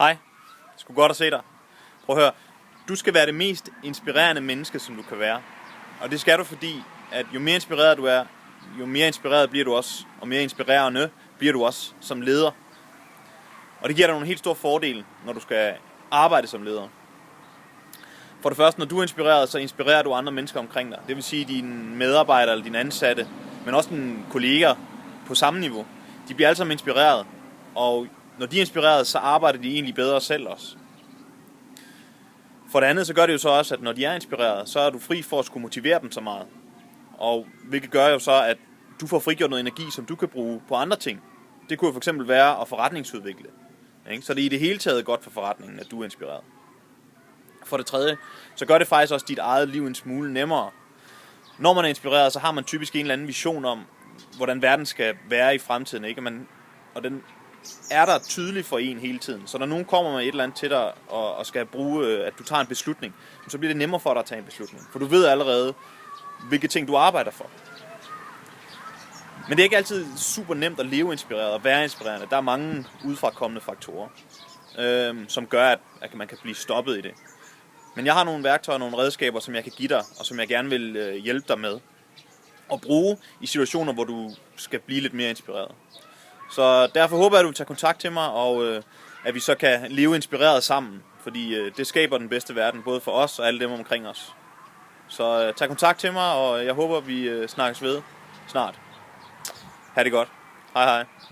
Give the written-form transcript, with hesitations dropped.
Hej, det skulle godt at se dig. Prøv at høre, du skal være det mest inspirerende menneske, som du kan være. Og det skal du, fordi at jo mere inspireret du er, jo mere inspireret bliver du også, og mere inspirerende bliver du også som leder. Og det giver dig nogle helt store fordele, når du skal arbejde som leder. For det første, når du er inspireret, så inspirerer du andre mennesker omkring dig. Det vil sige dine medarbejdere eller dine ansatte, men også dine kolleger på samme niveau. De bliver alle sammen inspireret, og når de er inspireret, så arbejder de egentlig bedre selv også. For det andet, så gør det jo så også, at når de er inspireret, så er du fri for at skulle motivere dem så meget. Og hvilket gør jo så, at du får frigjort noget energi, som du kan bruge på andre ting. Det kunne jo for eksempel være at forretningsudvikle. Så det er i det hele taget godt for forretningen, at du er inspireret. For det tredje, så gør det faktisk også dit eget liv en smule nemmere. Når man er inspireret, så har man typisk en eller anden vision om, hvordan verden skal være i fremtiden. Ikke? Og den er der tydelig for en hele tiden. Så når nogen kommer med et eller andet til dig og skal bruge, at du tager en beslutning, så bliver det nemmere for dig at tage en beslutning. For du ved allerede, hvilke ting du arbejder for. Men det er ikke altid super nemt at leve inspireret og være inspirerende. Der er mange udefrakommende faktorer, som gør, at man kan blive stoppet i det. Men jeg har nogle værktøjer og nogle redskaber, som jeg kan give dig, og som jeg gerne vil hjælpe dig med at bruge i situationer, hvor du skal blive lidt mere inspireret. Så derfor håber jeg, at du vil tage kontakt til mig, og at vi så kan leve inspireret sammen. Fordi det skaber den bedste verden, både for os og alle dem omkring os. Så tag kontakt til mig, og jeg håber, vi snakkes ved snart. Ha' det godt. Hej hej.